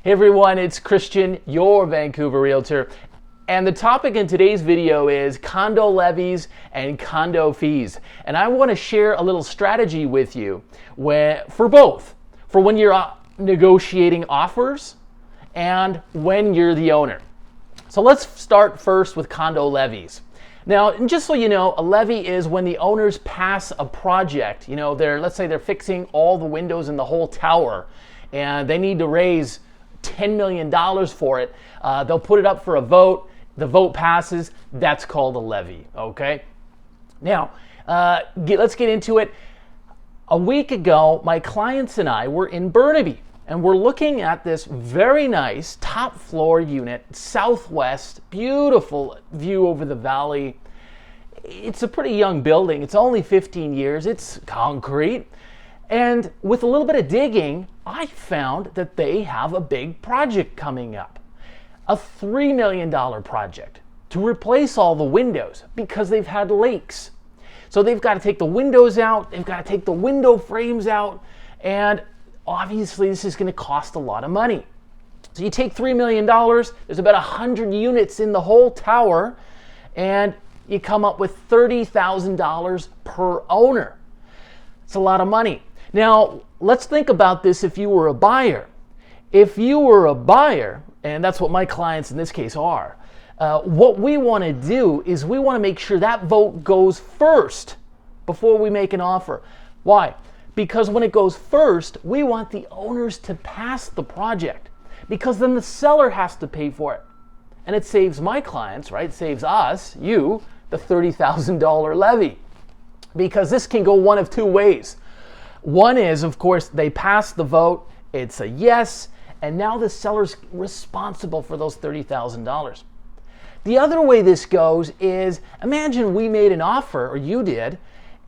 Hey everyone, it's Christian, your Vancouver realtor. And the topic in today's video is condo levies and condo fees. And I want to share a little strategy with you for both. For when you're negotiating offers and when you're the owner. So let's start first with condo levies. Now, just so you know, a levy is when the owners pass a project. You know, let's say they're fixing all the windows in the whole tower and they need to raise $10 million for it. They'll put it up for a vote. The vote passes. That's called a levy, okay? Now, let's get into it. A week ago, my clients and I were in Burnaby, and we're looking at this very nice top floor unit, southwest, beautiful view over the valley. It's a pretty young building. It's only 15 years. It's concrete. And with a little bit of digging, I found that they have a big project coming up. A $3 million project to replace all the windows because they've had leaks. So they've got to take the windows out, they've got to take the window frames out, and obviously this is going to cost a lot of money. So you take $3 million, there's about 100 units in the whole tower, and you come up with $30,000 per owner. It's a lot of money. Now, let's think about this if you were a buyer. If you were a buyer, and that's what my clients in this case are, what we want to do is we want to make sure that vote goes first before we make an offer. Why? Because when it goes first, we want the owners to pass the project, because then the seller has to pay for it. And it saves my clients, right? It saves us, you, the $30,000 levy. Because this can go one of two ways. One is, of course, they pass the vote, it's a yes, and now the seller's responsible for those $30,000. The other way this goes is, imagine we made an offer, or you did,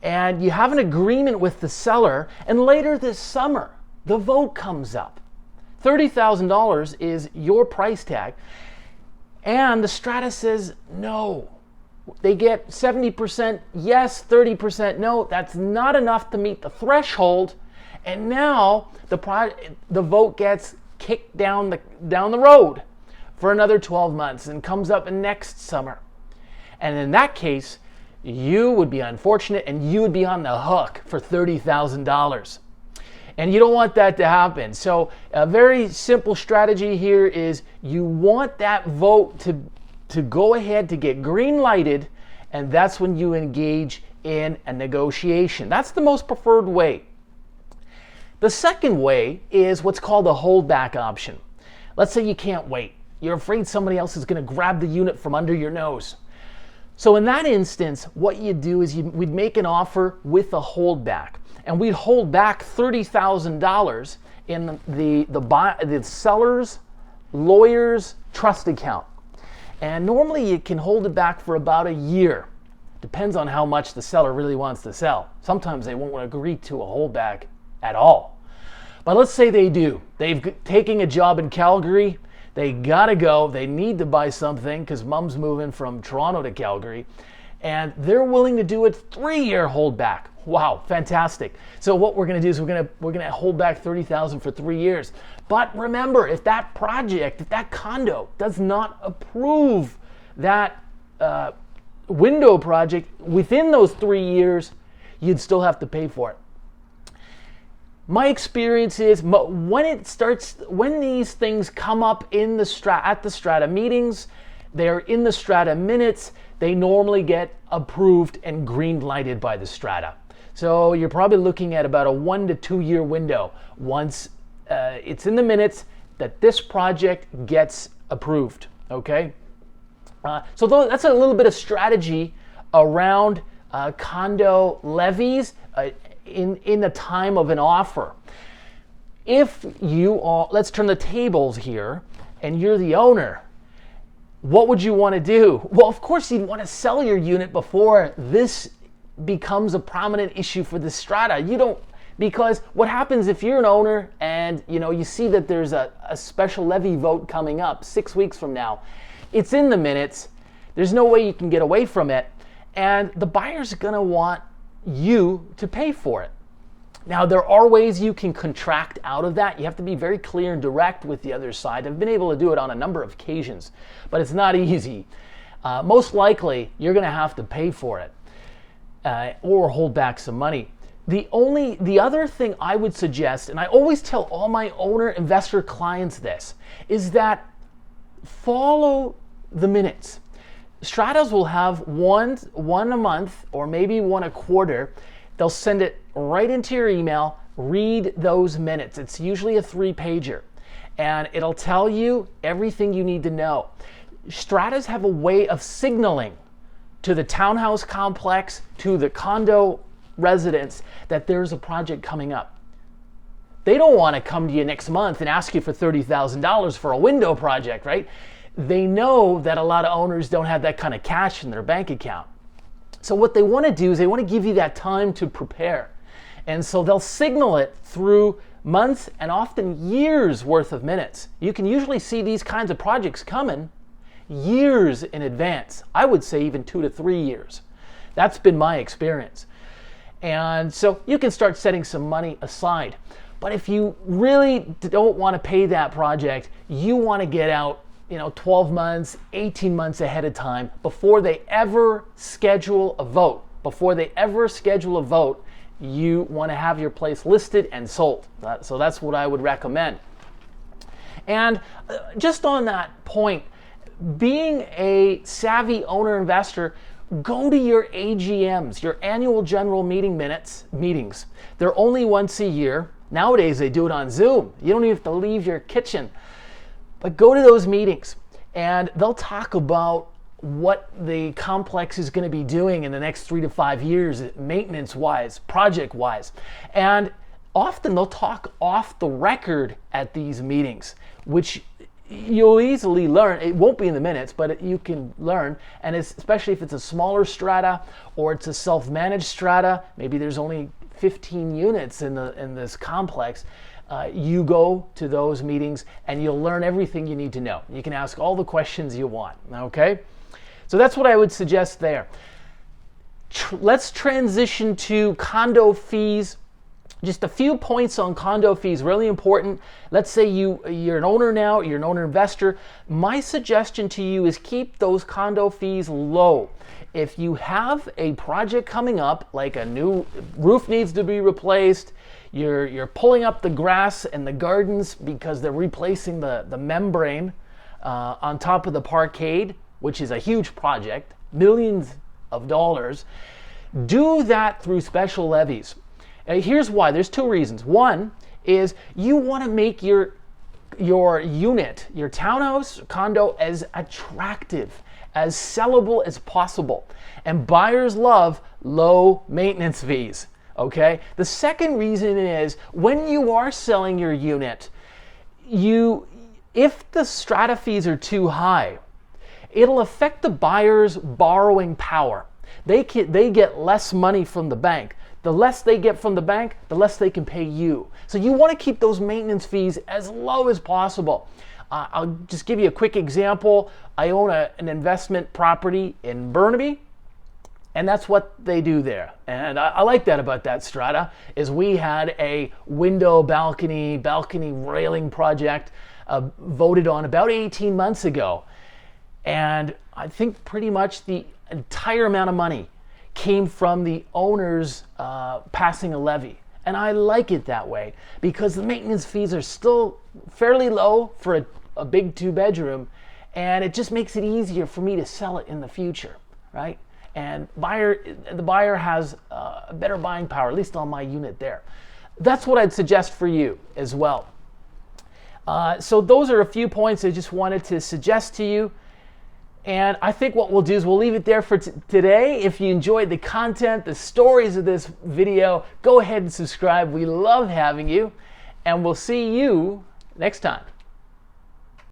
and you have an agreement with the seller, and later this summer, the vote comes up. $30,000 is your price tag, and the strata says no. They get 70% yes, 30% no. That's not enough to meet the threshold, and now the vote gets kicked down the road for another 12 months and comes up next summer. And in that case, you would be unfortunate and you would be on the hook for $30,000. And you don't want that to happen. So a very simple strategy here is you want that vote to go ahead to get green lighted, and that's when you engage in a negotiation. That's the most preferred way. The second way is what's called a holdback option. Let's say you can't wait. You're afraid somebody else is going to grab the unit from under your nose. So in that instance, what you do is we'd make an offer with a holdback, and we'd hold back $30,000 in the seller's lawyer's trust account. And normally you can hold it back for about a year. Depends on how much the seller really wants to sell. Sometimes they won't agree to a holdback at all. But let's say they do. They've taken a job in Calgary. They gotta go. They need to buy something because mom's moving from Toronto to Calgary. And they're willing to do a 3-year holdback. Wow, fantastic. So what we're gonna do is we're gonna hold back $30,000 for 3 years. But remember, if that project, if that condo does not approve that window project within those 3 years, you'd still have to pay for it. My experience is when these things come up in at the strata meetings, they're in the strata minutes, they normally get approved and green lighted by the strata. So you're probably looking at about a 1 to 2 year window once it's in the minutes that this project gets approved, okay? So that's a little bit of strategy around condo levies in the time of an offer. If you are, let's turn the tables here, and you're the owner, what would you want to do? Well, of course you'd want to sell your unit before this becomes a prominent issue for the strata. Because what happens if you're an owner and you see that there's a special levy vote coming up 6 weeks from now, it's in the minutes, there's no way you can get away from it, and the buyer's going to want you to pay for it. Now, there are ways you can contract out of that. You have to be very clear and direct with the other side. I've been able to do it on a number of occasions, but it's not easy. Most likely, you're going to have to pay for it or hold back some money. The other thing I would suggest, and I always tell all my owner investor clients this, is that follow the minutes. Stratas will have one a month or maybe one a quarter. They'll send it right into your email. Read those minutes. It's usually a 3-pager, and it'll tell you everything you need to know. Stratas have a way of signaling to the townhouse complex, to the condo residents, that there's a project coming up. They don't want to come to you next month and ask you for $30,000 for a window project, right? They know that a lot of owners don't have that kind of cash in their bank account. So what they want to do is they want to give you that time to prepare. And so they'll signal it through months and often years worth of minutes. You can usually see these kinds of projects coming years in advance. I would say even 2 to 3 years. That's been my experience. And so you can start setting some money aside. But if you really don't want to pay that project, you want to get out 12 months, 18 months ahead of time before they ever schedule a vote. Before they ever schedule a vote, you want to have your place listed and sold. So that's what I would recommend. And just on that point, being a savvy owner investor, go to your AGMs, your annual general meetings. They're only once a year. Nowadays, they do it on Zoom. You don't even have to leave your kitchen. But go to those meetings, and they'll talk about what the complex is going to be doing in the next 3 to 5 years, maintenance-wise, project-wise. And often they'll talk off the record at these meetings, which you'll easily learn. It won't be in the minutes, but you can learn. And especially if it's a smaller strata or it's a self-managed strata, maybe there's only 15 units in this complex. You go to those meetings and you'll learn everything you need to know. You can ask all the questions you want, okay? So that's what I would suggest there. Let's transition to condo fees. Just a few points on condo fees, really important. Let's say you're an owner now, you're an owner investor. My suggestion to you is keep those condo fees low. If you have a project coming up, like a new roof needs to be replaced, you're pulling up the grass and the gardens because they're replacing the membrane on top of the parkade, which is a huge project, millions of dollars, do that through special levies. Here's why. There's 2 reasons. One is you want to make your unit, your townhouse, condo, as attractive, as sellable as possible. And buyers love low maintenance fees. Okay? The second reason is when you are selling your unit, if the strata fees are too high, it'll affect the buyer's borrowing power. They get less money from the bank. The less they get from the bank, the less they can pay you. So you want to keep those maintenance fees as low as possible. I'll just give you a quick example. I own an investment property in Burnaby, and that's what they do there. And I like that about that strata, is we had a window balcony railing project voted on about 18 months ago. And I think pretty much the entire amount of money came from the owners passing a levy. And I like it that way because the maintenance fees are still fairly low for a big 2-bedroom, and it just makes it easier for me to sell it in the future, right? And the buyer has a better buying power, at least on my unit there. That's what I'd suggest for you as well. So those are a few points I just wanted to suggest to you. And I think what we'll do is we'll leave it there for today. If you enjoyed the content, the stories of this video, go ahead and subscribe. We love having you, and we'll see you next time.